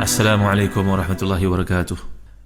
Assalamualaikum warahmatullahi wabarakatuh.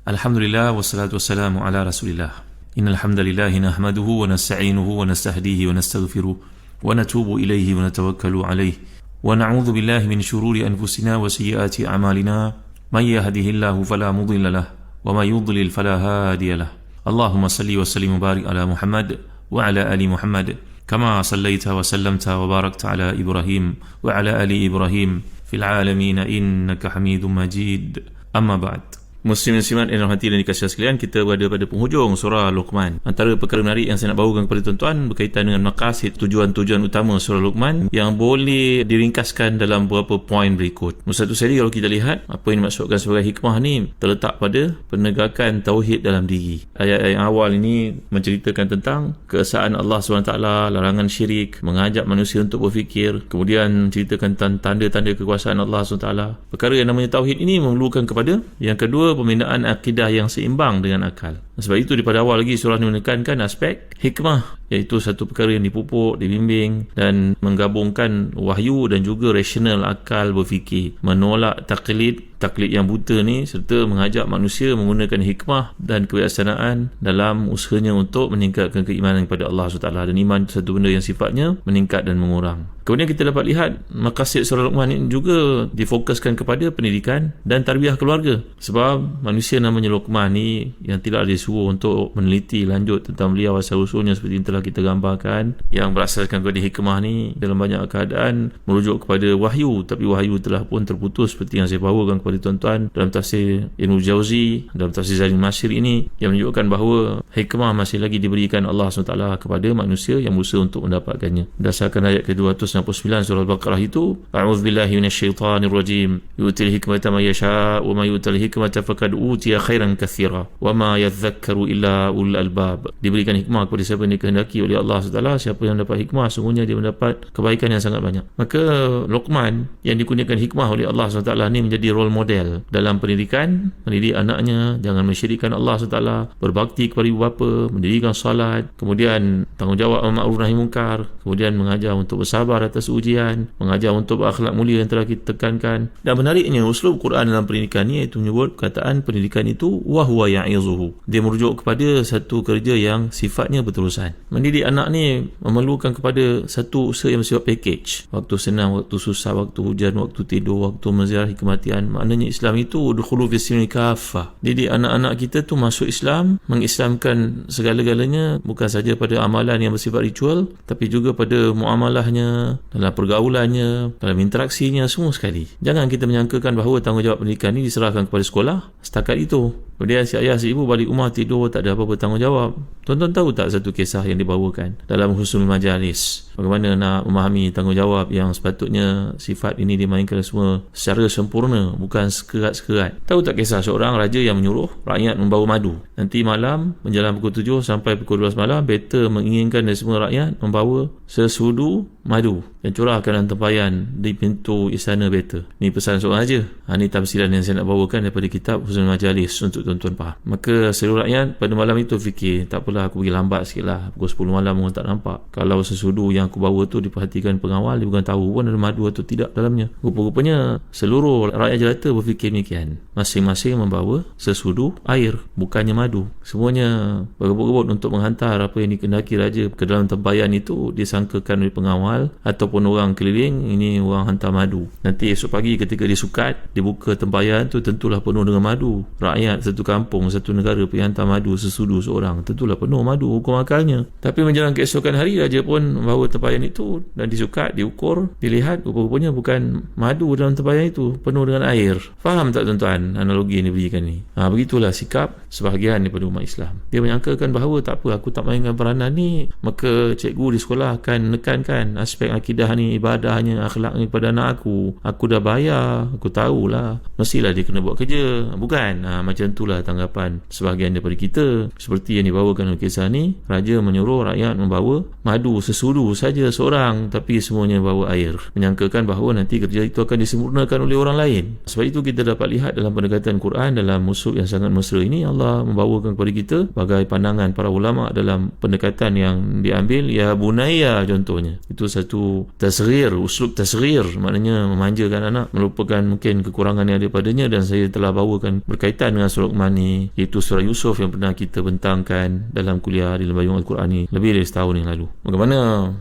Alhamdulillah wassalatu wassalamu ala Rasulillah. Innal hamdalillah nahmaduhu wa nasta'inuhu wa nastahdihi wa nastaghfiruh wa natubu ilayhi wa natawakkalu alayhi wa na'udzu billahi min shururi anfusina wa sayyiati a'malina. May yahdihillahu fala mudilla lahu wa may yudlil fala hadiya lahu. Allahumma salli wa sallim wa barik ala Muhammad wa ala ali Muhammad kama sallaita wa sallamta wa barakta ala Ibrahim wa ala ali Ibrahim fil alamin innaka Hamidum Majid. Amma ba'd. Muslim-muslimat yang dirahmati dan dikasihi sekalian, kita berada pada penghujung surah Luqman. Antara perkara menarik yang saya nak bawakan kepada tuan-tuan berkaitan dengan maqasid, tujuan-tujuan utama surah Luqman yang boleh diringkaskan dalam beberapa poin berikut. Satu sekali kalau kita lihat apa yang dimaksudkan sebagai hikmah ni terletak pada penegakan tauhid dalam diri. Ayat-ayat awal ini menceritakan tentang keesaan Allah SWT, larangan syirik, mengajak manusia untuk berfikir, kemudian menceritakan tentang tanda-tanda kekuasaan Allah SWT. Perkara yang namanya tauhid ini memerlukan kepada yang kedua, pembinaan akidah yang seimbang dengan akal. Sebab itu daripada awal lagi surah ini menekankan aspek hikmah, iaitu satu perkara yang dipupuk, dibimbing dan menggabungkan wahyu dan juga rasional akal berfikir, menolak taklid yang buta ni, serta mengajak manusia menggunakan hikmah dan kebijaksanaan dalam usahanya untuk meningkatkan keimanan kepada Allah SWT. Dan iman satu benda yang sifatnya meningkat dan mengurang. Kemudian kita dapat lihat maqasid surah Luqman ini juga difokuskan kepada pendidikan dan tarbiyah keluarga. Sebab manusia namanya Luqman ni yang tidak disuruh untuk meneliti lanjut tentang beliau asal-usulnya seperti yang telah kita gambarkan, yang berasaskan kepada hikmah ni dalam banyak keadaan merujuk kepada wahyu, tapi wahyu telah pun terputus seperti yang saya bawakan kepada tuan-tuan dalam tafsir Ibn Jauzi, dalam tafsir Zalim Masyir ini, yang menunjukkan bahawa hikmah masih lagi diberikan Allah SWT kepada manusia yang berusaha untuk mendapatkannya. Berdasarkan ayat ke-269 surah Al-Baqarah itu, a'udzubillahi minasyaitanirrajim, yu'til hikmata man yasha' wa may yu'tal hikmata faqad utiya khairan katsira wa ma yadhakkaru illa ulul albab. Diberikan hikmah kepada siapa yang dikehendaki oleh Allah SWT. Siapa yang dapat hikmah, sungguhnya dia mendapat kebaikan yang sangat banyak. Maka Luqman yang dikurniakan hikmah oleh Allah SWT ni menjadi role model dalam pendidikan, mendidik anaknya jangan mensyirikkan Allah SWT, berbakti kepada ibu bapa, mendirikan salat, kemudian tanggungjawab ma'ruf nahi munkar, kemudian mengajar untuk bersabar atas ujian, mengajar untuk berakhlak mulia yang telah kita tekankan. Dan menariknya uslub Quran dalam pendidikan ni, iaitu menyebut perkataan pendidikan itu wa huwa ya'izuhu. Dia merujuk kepada satu kerja yang sifatnya berterusan. Mendidik anak ni memerlukan kepada satu usaha yang bersifat package. Waktu senang, waktu susah, waktu hujan, waktu tidur, waktu menziarah kematian. Maknanya Islam itu dukhulu fi silmi kafah. Didik anak-anak kita tu masuk Islam, mengislamkan segala-galanya, bukan saja pada amalan yang bersifat ritual, tapi juga pada muamalahnya, dalam pergaulannya, dalam interaksinya, semua sekali. Jangan kita menyangkakan bahawa tanggungjawab pendidikan ini diserahkan kepada sekolah setakat itu. Kemudian si ayah si ibu balik rumah tidur, tak ada apa-apa tanggungjawab. Tuan-tuan tahu tak satu kisah yang dibawakan dalam Husnul Majalis, bagaimana nak memahami tanggungjawab yang sepatutnya sifat ini dimainkan semua secara sempurna, bukan sekerat-sekerat. Tahu tak kisah seorang raja yang menyuruh rakyat membawa madu? Nanti malam menjelang pukul 7 sampai pukul 12 malam, beta menginginkan dari semua rakyat membawa sesudu madu dan curahkan dalam tempayan di pintu istana beta. Ni pesan seorang raja. Ini tafsiran yang saya nak bawakan daripada kitab Husnul Majalis untuk tuan-tuan faham. Maka seluruh rakyat pada malam itu fikir, tak apalah aku pergi lambat sikit lah, pukul 10 malam orang tak nampak. Kalau sesudu yang aku bawa tu diperhatikan pengawal, dia bukan tahu pun ada madu atau tidak dalamnya. Rupa-rupanya seluruh rakyat jelata berfikir demikian. Masing-masing membawa sesudu air, bukannya madu. Semuanya berebut-rebut untuk menghantar apa yang dikehendaki raja ke dalam tempayan itu. Disangkakan oleh pengawal ataupun orang keliling, ini orang hantar madu. Nanti esok pagi ketika disukat, dibuka tempayan tu tentulah penuh dengan madu. Rakyat satu kampung, satu negara pergi hantar madu sesudu seorang, tentulah penuh madu hukum akalnya. Tapi menjelang keesokan hari, raja pun membawa tempayan itu dan disukat, diukur, dilihat, rupa-rupanya bukan madu dalam tempayan itu, penuh dengan air. Faham tak tuan-tuan analogi yang diberikan ni? Begitulah sikap sebahagian daripada umat Islam. Dia menyangkakan bahawa tak apa, aku tak mainkan peranan ni, maka cikgu di sekolah akan menekankan aspek akidah ni, ibadahnya, akhlaknya kepada anak aku. Aku dah bayar, aku tahulah, mestilah dia kena buat kerja. Bukan? Macam itulah tanggapan sebahagian daripada kita. Seperti yang dibawakan dalam kisah ni, raja menyuruh rakyat membawa madu sesudu saja seorang, tapi semuanya bawa air, menyangkakan bahawa nanti kerja itu akan disempurnakan oleh orang lain. Sebab itu kita dapat lihat dalam pendekatan Quran, dalam musuh yang sangat mesra ini, Allah membawakan kepada kita bagai pandangan para ulama dalam pendekatan yang diambil. Ya bunayya contohnya, itu satu tasghir, uslub tasghir, maknanya memanjakan anak, melupakan mungkin kekurangan yang ada padanya. Dan saya telah bawakan berkaitan dengan surah Luqman ni, iaitu surah Yusuf yang pernah kita bentangkan dalam kuliah di Lembayung Al-Quran ni lebih dari setahun yang lalu. Bagaimana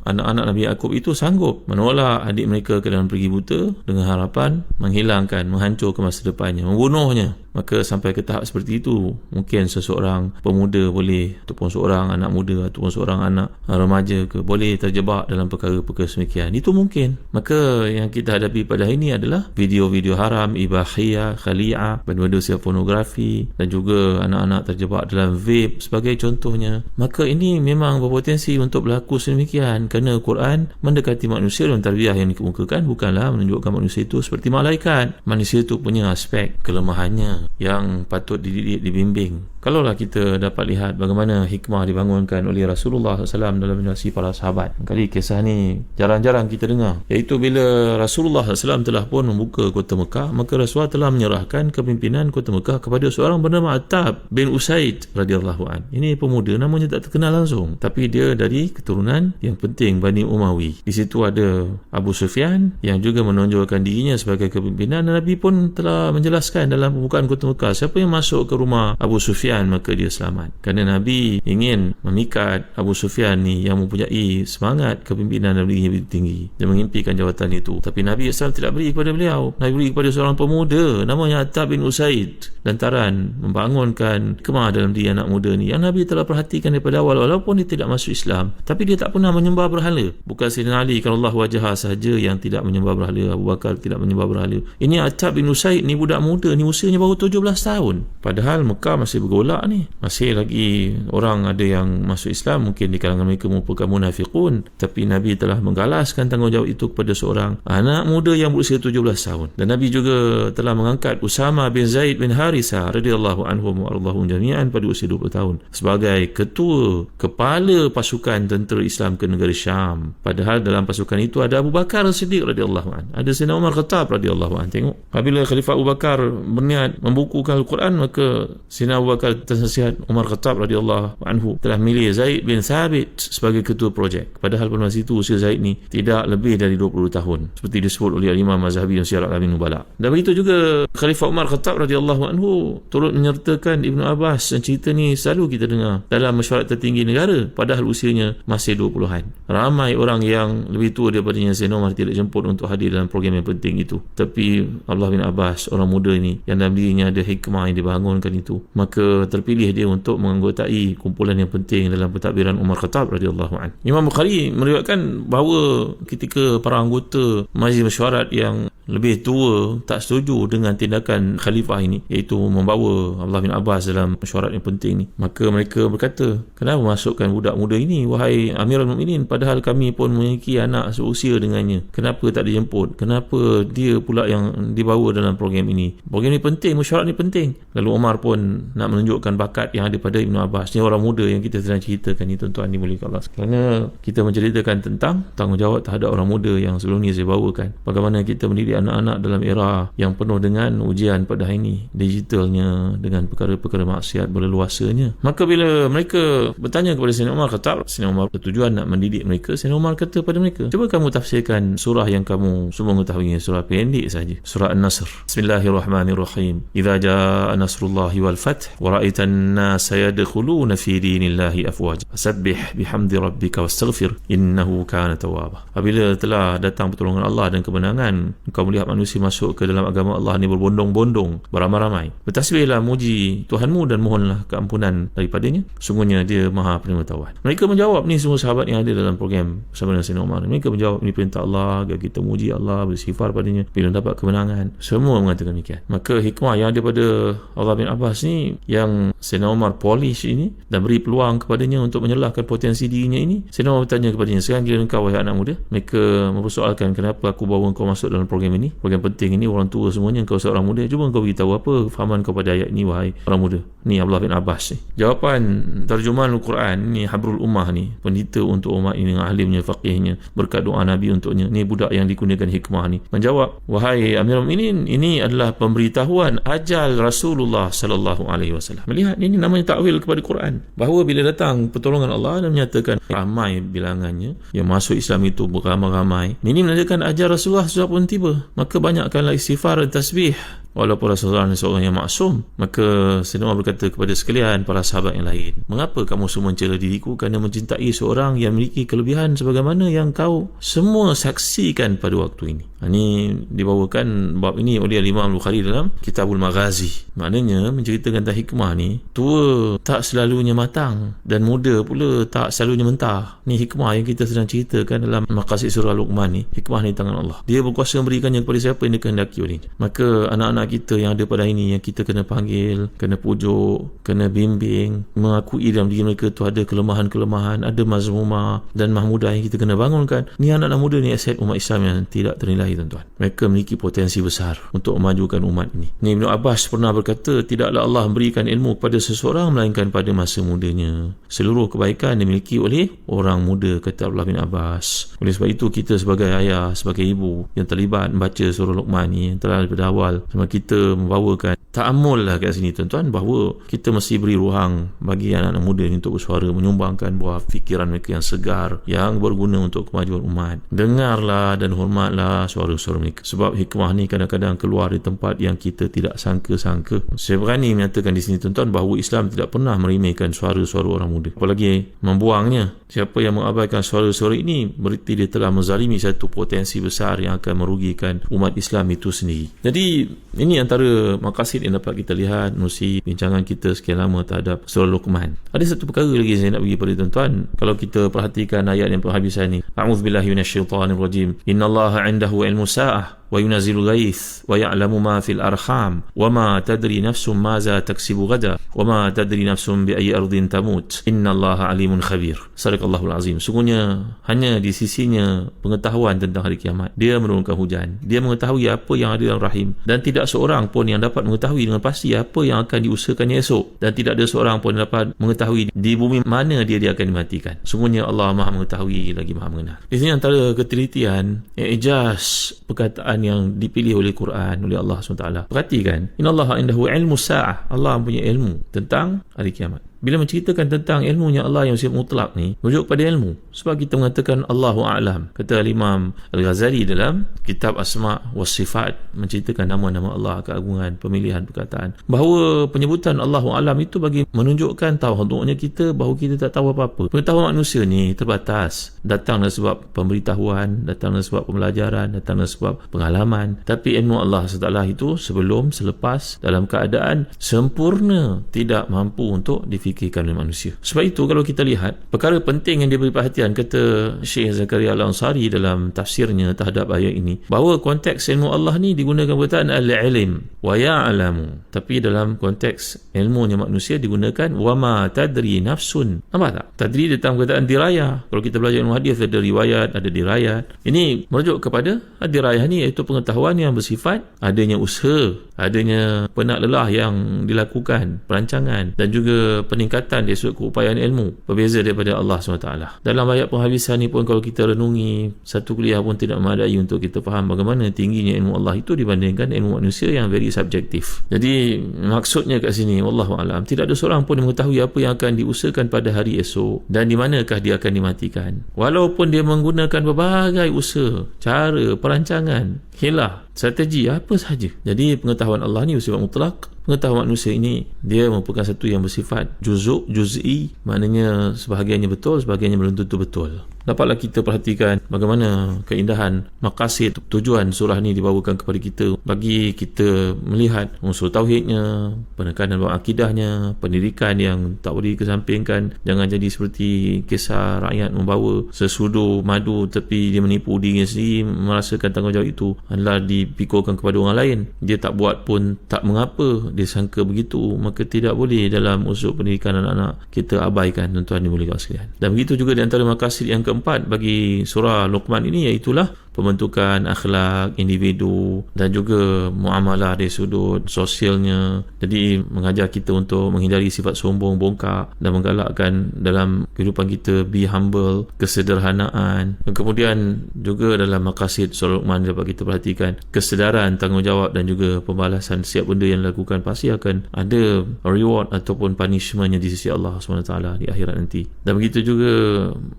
anak-anak Nabi Yaqub itu sanggup menolak adik mereka ke dalam pergi buta dengan harapan menghilangkan, menghancurkan masa depannya, membunuhnya. Maka sampai ke tahap seperti itu, mungkin seseorang pemuda boleh, ataupun seorang anak muda, ataupun seorang anak remaja boleh terjebak dalam perkara-perkara semikian. Itu mungkin. Maka yang kita hadapi pada hari ini adalah video-video haram, ibahiyah, khali'ah, benda-benda usia pornografi, dan juga anak-anak terjebak dalam vape sebagai contohnya. Maka ini memang berpotensi untuk berlaku sedemikian, kerana Quran mendekati manusia dalam tarbiyah yang dikemukakan bukanlah menunjukkan manusia itu seperti malaikat. Manusia itu punya aspek kelemahannya yang patut dididik, dibimbing. Kalaulah kita dapat lihat bagaimana hikmah dibangunkan oleh Rasulullah SAW dalam generasi para sahabat. Kali kisah ni jarang-jarang kita dengar, iaitu bila Rasulullah SAW telah pun membuka kota Mekah, maka Rasulullah telah menyerahkan kepimpinan kota Mekah kepada seorang bernama Attab bin Usaid radhiyallahu an. Ini pemuda, namanya tak terkenal langsung, tapi dia dari keturunan yang penting Bani Umayyah. Di situ ada Abu Sufyan yang juga menonjolkan dirinya sebagai kepimpinan. Nabi pun telah menjelaskan dalam pembukaan kota Mekah, siapa yang masuk ke rumah Abu Sufyan maka dia selamat. Kerana Nabi ingin memikat Abu Sufyan ni yang mempunyai semangat kepimpinan dan dirinya begitu tinggi, dia mengimpikan jawatan itu. Tapi Nabi SAW tidak beri kepada beliau. Nabi beri kepada seorang pemuda namanya Attab bin Usaid, lantaran membangunkan hikmah dalam diri anak muda ni yang Nabi telah perhatikan daripada awal. Walaupun dia tidak masuk Islam, tapi dia tak pernah menyembah berhala. Bukan Sayyidina Ali kalau Allah wajah sahaja yang tidak menyembah berhala, Abu Bakar tidak menyembah berhala. Ini Attab bin Usaid ni budak muda ni, usianya baru 17 tahun. Padahal Mekah masih bergolak ni, masih lagi orang ada yang masuk Islam, mungkin di kalangan mereka merupakan munafiqun, tapi Nabi telah menggalaskan tanggungjawab itu kepada seorang anak muda yang berusia 17 tahun. Dan Nabi juga telah mengangkat Usama bin Zaid bin Harisah radhiyallahu anhum wa radhahum jami'an pada usia 20 tahun sebagai ketua, kepala pasukan tentera Islam ke negara Syam. Padahal dalam pasukan itu ada Abu Bakar Siddiq radhiyallahu an, ada Sayyidina Umar Khattab radhiyallahu an. Tengok, apabila Khalifah Abu Bakar berniat membukukan Al-Quran, maka Sayyidina Abu Bakar nasihat Umar Khattab radhiyallahu anhu telah milih Zaid bin Thabit sebagai ketua projek. Padahal pada masa itu usia Zaid ni tidak lebih dari 20 tahun seperti disebut oleh Imam Mazhabi dan Syiar Al-Amin Nubala. Dan begitu juga Khalifah Umar Khattab radhiyallahu anhu turut menyertakan Ibnu Abbas, dan cerita ni selalu kita dengar dalam mesyuarat tertinggi negara, padahal usianya masih 20-an. Ramai orang yang lebih tua daripadanya Sayyidina Umar tidak jemput untuk hadir dalam program yang penting itu, tapi Abdullah bin Abbas, orang muda ni yang dalam dirinya ada hikmah yang dibangunkan itu, maka terpilih dia untuk menganggotai kumpulan yang penting dalam pentadbiran Umar Khattab radhiyallahu an. Imam Bukhari meriwayatkan bahawa ketika para anggota majlis mesyuarat yang lebih tua tak setuju dengan tindakan khalifah ini, iaitu membawa Abdullah bin Abbas dalam mesyuarat yang penting ni, maka mereka berkata, kenapa masukkan budak muda ini wahai Amirul Mukminin, padahal kami pun memiliki anak seusia dengannya, kenapa tak dijemput, kenapa dia pula yang dibawa dalam program ini? Program ini penting, mesyuarat ni penting. Lalu Umar pun nak menunjukkan bakat yang ada pada Ibnu Abbas. Ni orang muda yang kita sedang ceritakan ni, tuan-tuan dimuliakan Allah. Kerana kita menceritakan tentang tanggungjawab terhadap orang muda yang sebelum ni saya bawakan, bagaimana kita mendidik anak-anak dalam era yang penuh dengan ujian pada hari ini, digitalnya, dengan perkara-perkara maksiat berleluasanya. Maka bila mereka bertanya kepada Sayyidina Umar Khattab, Sayyidina Umar bertujuan nak mendidik mereka, Sayyidina Umar kata pada mereka, cuba kamu tafsirkan surah yang kamu semua mengetahuinya, surah pendek saja, surah An-Nasr. Bismillahirrahmanirrahim. Idza jaa nasrullahi wal fath wa ra'aitan nasa yadkhuluna fi dinillahi afwaj fasabbih bihamdi rabbika wastaghfir innahu kana tawwaba. Apabila telah datang pertolongan Allah dan kemenangan, engkau melihat manusia masuk ke dalam agama Allah ni berbondong-bondong, beramai-ramai, bertasbihlah, muji Tuhanmu dan mohonlah keampunan daripadanya, sungguhnya dia maha penerima taubat. Mereka menjawab, ni semua sahabat yang ada dalam program bersama dengan Sayyidina Umar, mereka menjawab, ini perintah Allah agar kita muji Allah, bersifar padanya bila dapat kemenangan. Semua mengatakan demikian. Maka hikmah yang ada pada Allah bin Abbas ni, yang Sayyidina Umar polish ini dan beri peluang kepadanya untuk menyalahkan potensi dirinya ini. Sayyidina Umar bertanya kepadanya, sekarang giliran engkau wahai anak muda. Mereka mempersoalkan, kenapa aku bawa engkau masuk dalam program ini, bahagian penting ini, orang tua semuanya, kau seorang muda, cuba kau beritahu apa fahaman kau pada ayat ini wahai orang muda. Ni Abdullah bin Abbas ni. Jawapan terjemahan Al-Quran ni, Habrul Ummah ni, pendeta untuk umat ini dengan alimnya, faqihnya, berkat doa Nabi untuknya. Ni budak yang dikurniakan hikmah ni menjawab, wahai Amirul Mukminin, ini adalah pemberitahuan ajal Rasulullah sallallahu alaihi wasallam. Melihat ini namanya takwil kepada Quran, bahawa bila datang pertolongan Allah dan menyatakan ramai bilangannya yang masuk Islam itu beramai-ramai, ini menandakan ajal Rasulullah sudah pun tiba. Maka banyakkanlah istighfar dan tasbih. Walaupun Rasulullah seorang yang maksum. Maka Sayyidina Umar berkata kepada sekalian para sahabat yang lain, mengapa kamu semua mencela diriku kerana mencintai seorang yang memiliki kelebihan sebagaimana yang kau semua saksikan pada waktu ini. Ini dibawakan bab ini oleh Imam Bukhari dalam Kitabul Maghazi. Maknanya menceritakan tentang hikmah ni, tua tak selalunya matang dan muda pula tak selalunya mentah. Ni hikmah yang kita sedang ceritakan dalam Maqasid Surah Luqman ni. Hikmah ni tangan Allah. Dia berkuasa memberikannya kepada siapa yang dia kehendaki olehnya. Maka anak-anak kita yang ada pada ini, yang kita kena panggil, kena pujuk, kena bimbing, mengakui dalam diri mereka tu ada kelemahan-kelemahan, ada mazmumah dan mahmudah yang kita kena bangunkan. Ni anak-anak muda ni aset umat Islam yang tidak ternilai, tuan-tuan. Mereka memiliki potensi besar untuk memajukan umat ini. Ni Ibn Abbas pernah berkata, tidaklah Allah memberikan ilmu kepada seseorang melainkan pada masa mudanya. Seluruh kebaikan dimiliki oleh orang muda, kata Abdullah bin Abbas. Oleh sebab itu, kita sebagai ayah, sebagai ibu yang terlibat membaca surah Luqman ni, yang telah daripada awal, sama kita membawakan ta'amul lah kat sini, tuan-tuan, bahawa kita mesti beri ruang bagi anak-anak muda ni untuk bersuara, menyumbangkan buah fikiran mereka yang segar, yang berguna untuk kemajuan umat. Dengarlah dan hormatlah suara-suara mereka, sebab hikmah ni kadang-kadang keluar di tempat yang kita tidak sangka-sangka. Saya berani menyatakan di sini, tuan-tuan, bahawa Islam tidak pernah meremehkan suara-suara orang muda, apalagi membuangnya. Siapa yang mengabaikan suara-suara ini, berarti dia telah menzalimi satu potensi besar yang akan merugikan umat Islam itu sendiri. Jadi ini antara maqasid yang dapat kita lihat melalui bincangan kita sekian lama terhadap surah Luqman. Ada satu perkara lagi saya nak bagi pada tuan-tuan. Kalau kita perhatikan ayat yang penghabisan ni, a'udzubillahi minasyaitanirrajim, innallaha 'indahu ilmu sa'ah wa yunazzilu ghaith wa ya'lamu ma fil arham wa ma tadri nafsum maza taksibu ghadan wa ma tadri nafsum bi ayyi ardin tamut innallaha alimun khabir. Sadaqallahul azim. Sungguhnya hanya di sisinya pengetahuan tentang hari kiamat. Dia menurunkan hujan, dia mengetahui apa yang ada dalam rahim, dan tidak seorang pun yang dapat mengetahui dengan pasti apa yang akan diusahakannya esok, dan tidak ada seorang pun yang dapat mengetahui di bumi mana dia akan dimatikan. Sungguhnya Allah Maha mengetahui lagi Maha mengenal. Di sini antara ketelitian, ijaz perkataan yang dipilih oleh Quran, oleh Allah SWT. Perhatikan, innallaha indahu ilmu sa'ah. Allah mempunyai ilmu tentang hari kiamat. Bila menceritakan tentang ilmunya Allah yang sifat mutlak ni, merujuk pada ilmu. Sebab kita mengatakan Allahu a'lam. Kata Imam Al-Ghazali dalam kitab Asma' was Sifat, menceritakan nama-nama Allah, keagungan, pemilihan perkataan, bahawa penyebutan Allahu a'lam itu bagi menunjukkan tawaduknya kita, bahawa kita tak tahu apa-apa. Pengetahuan manusia ni terbatas. Datanglah sebab pemberitahuan, datanglah sebab pembelajaran, datanglah sebab pengalaman. Tapi ilmu Allah SWT itu sebelum, selepas, dalam keadaan sempurna, tidak mampu untuk difikirkan oleh manusia. Sebab itu kalau kita lihat perkara penting yang diberi perhatian, kata Syekh Zakaria Al-Ansari dalam tafsirnya terhadap ayat ini, bahawa konteks ilmu Allah ni digunakan perkataan al-ilm wa ya'lamu, tapi dalam konteks ilmunya manusia digunakan wa ma tadri nafsun. Nampak tak? Tadri datang perkataan dirayah. Kalau kita belajar ilmu hadis, ada riwayat, ada dirayat. Ini merujuk kepada dirayah ni, iaitu pengetahuan yang bersifat adanya usaha, adanya penat lelah yang dilakukan, perancangan, dan juga peningkatan dari sudut keupayaan ilmu, berbeza daripada Allah SWT. Dalam ayat penghabisan ni pun, kalau kita renungi, satu kuliah pun tidak memadai untuk kita faham bagaimana tingginya ilmu Allah itu dibandingkan ilmu manusia yang very subjektif. Jadi maksudnya kat sini, wallahualam, tidak ada seorang pun yang mengetahui apa yang akan diusahakan pada hari esok dan di manakah dia akan dimatikan, walaupun dia menggunakan berbagai usaha, cara, perancangan, hilah, strategi, apa sahaja. Jadi pengetahuan Allah ni bersifat mutlak. Pengetahuan manusia ini, dia merupakan satu yang bersifat juz'i, maknanya sebahagiannya betul, sebahagiannya belum tentu betul. Dapatlah kita perhatikan bagaimana keindahan maqasid, tujuan surah ni dibawakan kepada kita, bagi kita melihat unsur tauhidnya, penekanan bab akidahnya, pendidikan yang tak boleh dikesampingkan. Jangan jadi seperti kisah rakyat membawa sesudu madu tapi dia menipu dirinya sendiri, merasakan tanggungjawab itu adalah dipikulkan kepada orang lain. Dia tak buat pun tak mengapa, dia sangka begitu. Maka tidak boleh dalam unsur pendidikan anak-anak kita abaikan, tuan-tuan dimuliakan sekalian. Dan begitu juga di antara maqasid yang keempat bagi surah Luqman ini, iaitulah pembentukan akhlak individu dan juga muamalah dari sudut sosialnya. Jadi mengajar kita untuk menghindari sifat sombong, bongkak dan menggalakkan dalam kehidupan kita be humble, kesederhanaan. Dan kemudian juga dalam maqasid surah Luqman dapat kita perhatikan kesedaran, tanggungjawab dan juga pembalasan setiap benda yang dilakukan pasti akan ada reward ataupun punishmentnya di sisi Allah SWT di akhirat nanti. Dan begitu juga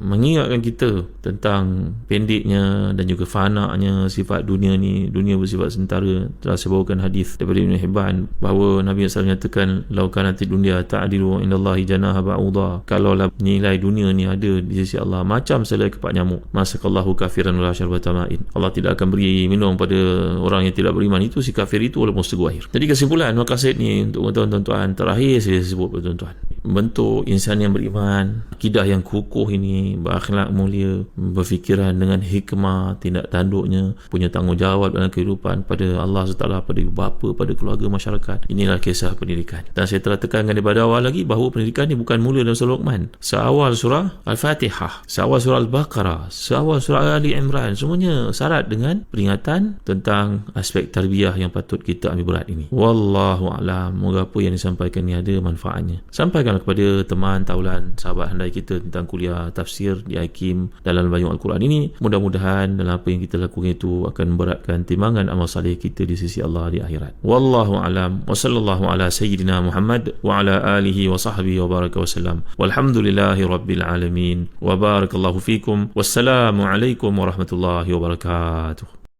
mengingatkan kita tentang pendeknya dan juga fana'nya sifat dunia ni. Dunia bersifat sementara. Telah saya bawakan hadis daripada Ibn Hibban bahawa Nabi SAW menyatakan lau kanati dunia ta'dilu indallahi janaha ba'udha, kalaulah nilai dunia ni ada di sisi Allah macam selai kepak nyamuk, masakallahu kafiran wala syarbata ma'in, Allah tidak akan beri minum pada orang yang tidak beriman itu, si kafir itu, walaupun seteguk air. Jadi kesimpulan maqasid ni untuk tuan-tuan terakhir saya sebut pada tuan-tuan, bentuk insan yang beriman, akidah yang kukuh ini, berakhlak mulia, berfikiran dengan hikmah, tindak tanduknya, punya tanggungjawab dalam kehidupan pada Allah SWT, pada bapa, pada keluarga, masyarakat. Inilah kisah pendidikan. Dan saya telah tekankan daripada awal lagi bahawa pendidikan ni bukan mula dalam surah Luqman, seawal surah Al-Fatihah, seawal surah Al-Baqarah, seawal surah Ali Imran, semuanya syarat dengan peringatan tentang aspek tarbiyah yang patut kita ambil berat ini. Wallahu a'lam. Moga apa yang disampaikan ni ada manfaatnya. Sampaikan kepada teman, taulan, sahabat handai kita tentang kuliah tafsir di Hakim dalam Bayung Al-Quran ini. Mudah-mudahan dalam apa yang kita lakukan itu akan memberatkan timbangan amal saleh kita di sisi Allah di akhirat. Wallahu a'lam. Wa sallallahu ala sayyidina Muhammad wa ala alihi wa sahbihi wa baraka wa sallam. Walhamdulillahi rabbil alamin. Wa barakallahu fikum. Wassalamu alaikum warahmatullahi wabarakatuh.